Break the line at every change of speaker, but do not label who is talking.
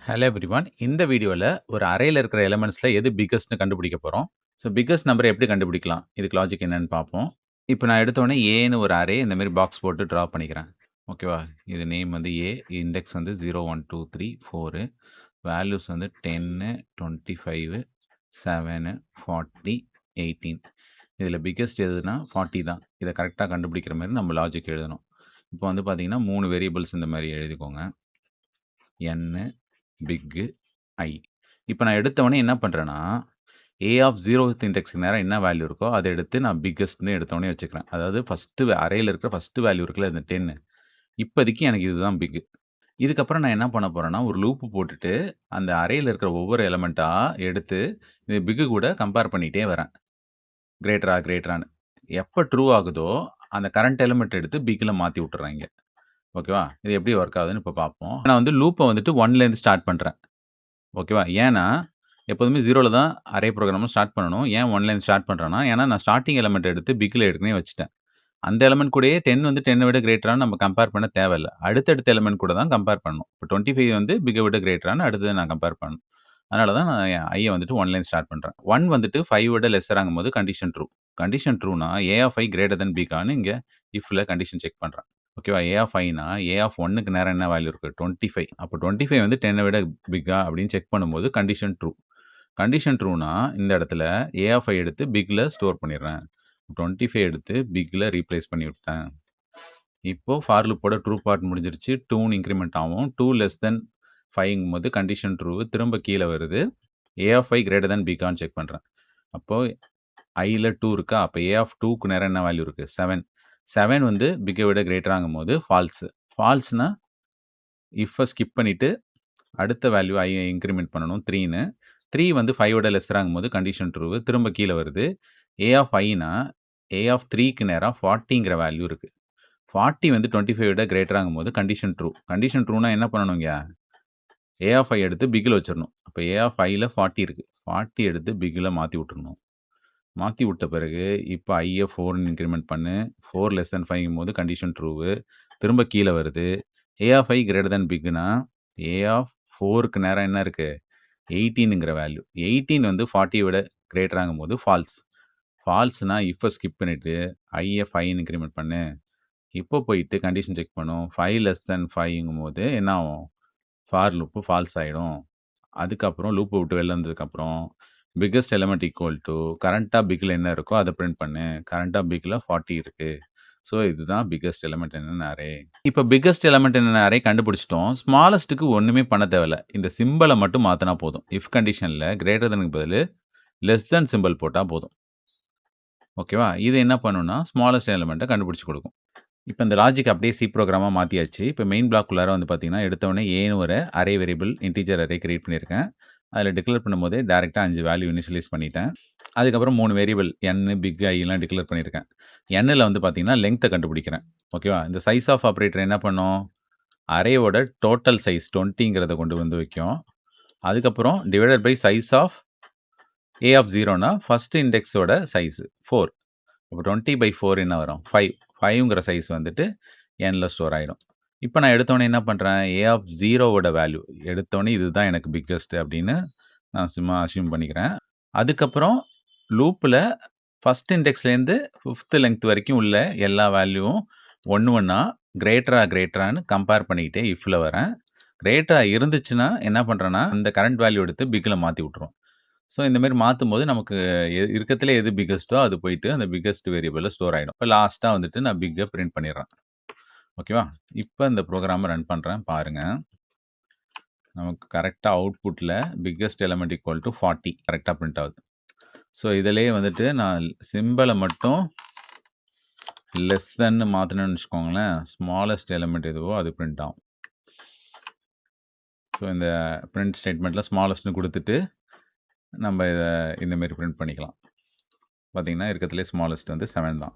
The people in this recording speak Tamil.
Hello everyone. இந்த வீடியோல ஒரு அரேல இருக்கிற எலிமெண்ட்ஸ்ல எது பிக்கஸ்ட்ன்னு கண்டுபிடிக்க போறோம். ஸோ பிக்கஸ்ட் நம்பர எப்படி கண்டுபிடிக்கலாம்? இதுக்கு லாஜிக் என்னன்னு பார்ப்போம். இப்ப நான் எடுத்தோனே ஏன்னு ஒரு அரே இந்த மாரி பாக்ஸ் போட்டு டிரா பண்ணிக்கிறேன். ஓகேவா? இது நேம் வந்து ஏ, இண்டெக்ஸ் வந்து 0, 1, 2, 3, 4, வேல்யூஸ் வந்து 10, 25, 7, 40, 18. இதில பிக்கஸ்ட் எதுன்னா 40 தான். இத கரெக்ட்டா கண்டுபிடிக்கிற மாரி நம்ம லாஜிக் எழுதணும். இப்போ வந்து பார்த்தீங்கன்னா 3 வேரியபிள்ஸ் இந்த மாரி எழுதிக்கோங்க. n, பிக், ஐ. இப்ப நான் எடுத்தவுனே என்ன பண்றேன்னா, ஏ ஆஃப் 0த் இண்டெக்ஸ்க்கு நேரா என்ன வேல்யூ இருக்கோ, அத எடுத்து நான் பிக்கஸ்ட்ன்னு எடுத்தோனே வச்சுக்கிறேன். அதாவது ஃபர்ஸ்ட்டு அரேல இருக்கிற ஃபர்ஸ்ட்டு வேல்யூ இருக்குல்ல, இந்த 10. இப்போதைக்கு எனக்கு இதுதான் பிக். இதுக்கப்புறம் நான் என்ன பண்ண போறேன்னா, ஒரு லூப் போட்டுட்டு, அந்த அரேல இருக்கிற ஒவ்வொரு எலிமெண்ட்டா எடுத்து, இந்த பிக் கூட கம்பேர் பண்ணிட்டே வரேன். கிரேட்டரான்னு. எப்ப ட்ரூ ஆகுதோ, அந்த கரண்ட் எலிமெண்ட் எடுத்து பிக்ல மாத்தி விட்டுர்றேன் இங்க. ஓகேவா? இது எப்படி ஒர்க் ஆகுதுன்னு இப்ப பார்ப்போம். நான் வந்து லூப்ப வந்துட்டு 1லேருந்து ஸ்டார்ட் பண்றேன். ஓகேவா? ஏன்னா, எப்போதுமே 0ல தான் அரே புரோகிராம ஸ்டார்ட் பண்ணணும். ஏன் 1லேருந்து ஸ்டார்ட் பண்றேன்னா, ஏன்னா நான் ஸ்டார்ட்டிங் எலிமெண்ட் எடுத்து பிக்ல ஏற்கனவே வச்சுட்டேன். அந்த எலிமெண்ட் கூடயே 10 வந்து 10 விட கிரேட்டரான்னு நம்ம கம்பேர் பண்ண தேவையில்ல. அடுத்தடுத்த எலிமெண்ட் கூட தான் கம்பேர் பண்ணணும். இப்போ 25 வந்து பிக்க விட கிரேட்டரான்னு அடுத்தது நான் கம்பேர் பண்ணணும். அதனால தான் நான் என் ஐய வந்துட்டு 1லேருந்து ஸ்டார்ட் பண்றேன். 1 வந்துட்டு 5 விட லெஸ்ஸராங்கும்போது கண்டிஷன் ட்ரூ. கண்டிஷன் ட்ரூனா a of i greater than பிக்கான்னு இங்க இஃப்ல கண்டிஷன் செக் பண்றேன். ஓகேவா? ஏ ஆஃப் ஐனா, ஏ ஆஃப் 1க்கு நேரா என்ன வேல்யூ இருக்கு? 25. அப்போ 25 வந்து 10 விட பிக்கா அப்படின்னு செக் பண்ணும்போது கண்டிஷன் ட்ரூ. கண்டிஷன் ட்ரூனா இந்த இடத்துல ஏ ஆஃப் ஐ எடுத்து பிக்ல ஸ்டோர் பண்ணிடுறேன். 25 எடுத்து பிக்ல ரீப்ளேஸ் பண்ணி விட்டேன். இப்போ ஃபார் லூப்போட ட்ரூ பார்ட் முடிஞ்சிருச்சு. 2ன்னு இன்கிரிமெண்ட் ஆகும். 2 லெஸ் தென் 5ங்கும்போது கண்டிஷன் ட்ரூ திரும்ப கீழ வருது. A of i greater than பிக்கான்னு செக் பண்றேன். அப்போ ஐல 2 இருக்கா? அப்ப ஏ ஆஃப் 2க்கு நேரா என்ன வேல்யூ இருக்கு? 7. 7 வந்து பிக்க விட கிரேட்டராங்கும்போது ஃபால்ஸ். ஃபால்ஸ்னா இஃப்ப ஸ்கிப் பண்ணிட்டு அடுத்த வேல்யூ ஐ இன்கிரிமெண்ட் பண்ணணும் 3ன்னு. 3 வந்து 5 விட லெஸ்ஸராங்கும்போது கண்டிஷன் ட்ரூ. திரும்ப கீழ வருது. A of Aina, A of 3க்கு நேரா 40ங்கிற வேல்யூ இருக்கு. 40 வந்து 25 விட கிரேட்டராங்கும்போது கண்டிஷன் ட்ரூ. கண்டிஷன் ட்ரூனா என்ன பண்ணணும்ங்க? ஏ ஆஃப் ஐ எடுத்து பிக்ல வச்சிரணும். அப்ப ஏ ஆஃப் ஐல 40 இருக்கு. 40 எடுத்து பிக்ல மாத்தி விட்டுறணும். மாத்தி விட்ட பிறகு, இப்ப ஐய 4ன்னு இன்கிரிமெண்ட் பண்ணு. 4 லெஸ் தென் 5ங்கும்போது கண்டிஷன் ட்ரூவு. திரும்ப கீழ வருது. A of i greater than பிக்னா, ஏ ஆஃப் 4க்கு நேரா என்ன இருக்கு? 18ங்கிற வேல்யூ. 18 வந்து 40 விட கிரேட்டராங்கும்போது ஃபால்ஸ். ஃபால்ஸ்னா இஃப்ப ஸ்கிப் பண்ணிட்டு, ஐய 5ன்னு இன்கிரிமெண்ட் பண்ணு. இப்போ போயிட்டு கண்டிஷன் செக் பண்ணும். 5 லெஸ் தென் 5ங்கும்போது என்ன ஆகும்? ஃபார் லூப் ஃபால்ஸ் ஆயிடும். அதுக்கப்புறம் லூப்ப விட்டு வெளில வந்ததுக்கப்புறம், பிக்கஸ்ட் எலிமெண்ட் ஈக்குவல் டூ கரண்ட்டா பிக்ல என்ன இருக்கோ அத பிரிண்ட் பண்ணு. கரண்ட்டா பிக்ல 40 இருக்கு. ஸோ இதுதான் biggest element in an array. இப்ப biggest element in an array கண்டுபிடிச்சுட்டோம். ஸ்மாலஸ்ட்க்கு ஒண்ணுமே பண்ண தேவையில்ல. இந்த சிம்பல மட்டும் மாத்துனா போதும். இஃப் கண்டிஷன்ல கிரேட்டர் தென்க்கு பதிலு லெஸ் தென் சிம்பல் போட்டா போதும். ஓகேவா? இது என்ன பண்ணும்னா, ஸ்மாலஸ்ட் எலிமெண்ட்ட கண்டுபிடிச்சு குடுக்கும். இப்ப இந்த லாஜிக் அப்படியே சி புரோகிராமா மாத்தியாச்சு. இப்ப மெயின் பிளாக்குள்ளார வந்து பார்த்தீங்கன்னா, எடுத்தோனே ஏன்னு ஒரு array variable integer array create பண்ணியிருக்கேன். அதில டிக்ளேர் பண்ணும்போதே டைரக்ட்டா 5 வேல்யூ இனிஷியலைஸ் பண்ணிட்டேன். அதுக்கப்புறம் 3 வேரியபிள் n, பிக், ஐலாம் டிக்ளேர் பண்ணியிருக்கேன். nல வந்து பார்த்தீங்கன்னா, லெங்த்த கண்டுபிடிக்கிறேன். ஓகேவா? இந்த சைஸ் ஆஃப் ஆப்பரேட்டர் என்ன பண்ணும்? அரேவோட டோட்டல் சைஸ் 20ங்கிறத கொண்டு வந்து வைக்கும். அதுக்கப்புறம் divided by size of a of 0னா ஃபர்ஸ்ட் இண்டெக்ஸோட சைஸ் 4. அப்போ 20/4 என்ன வரும்? 5. 5ங்கிற சைஸ் வந்துட்டு nல ஸ்டோர் ஆயிடும். இப்ப நான் எடுத்தோனே என்ன பண்றேன்? ஏ ஆஃப் 0வோட வேல்யூ எடுத்தோனே இதுதான் எனக்கு பிக்கஸ்ட் அப்படின்னு நான் சும்மா அஸ்யூம் பண்ணிக்கிறேன். அதுக்கப்புறம் லூப்ல ஃபர்ஸ்ட் இண்டெக்ஸ்லேருந்து 5த் லெங்த் வரைக்கும் உள்ள எல்லா வேல்யூவும் ஒண்ணா கிரேட்டரான்னு கம்பேர் பண்ணிக்கிட்டே இஃப்ல வரேன். கிரேட்டரா இருந்துச்சுன்னா என்ன பண்றேன்னா, அந்த கரண்ட் வேல்யூ எடுத்து பிக்ல மாத்தி விட்டுருவேன். ஸோ இந்த மாரி மாத்தும்போது நமக்கு இருக்கத்திலே எது பிக்கஸ்ட்டோ அது போயிட்டு அந்த பிக்கஸ்ட் வேரியபிள்ல ஸ்டோர் ஆயிடும். இப்ப லாஸ்ட்டா வந்துட்டு நான் பிக்க பிரிண்ட் பண்ணிடுறேன். ஓகேவா? இப்ப இந்த புரோகிராம ரன் பண்றேன் பாருங்க. நமக்கு கரெக்ட்டா அவுட்புட்ல பிக்கஸ்ட் எலிமெண்ட் ஈக்குவல் டூ 40 கரெக்ட்டா பிரிண்ட் ஆகுது. ஸோ இதிலேயே வந்துட்டு நான் சிம்பல மட்டும் லெஸ் தென்னு மாத்துனேன்னு வச்சுக்கோங்களேன், ஸ்மாலஸ்ட் எலிமெண்ட் எதுவோ அது பிரிண்ட் ஆகும். ஸோ இந்த பிரிண்ட் ஸ்டேட்மெண்ட்ல ஸ்மாலஸ்ட்ன்னு குடுத்துட்டு, நம்ம இத இந்த மாரி பிரிண்ட் பண்ணிக்கலாம். பார்த்தீங்கன்னா, இருக்கத்திலே ஸ்மாலஸ்ட் வந்து 7 தான்.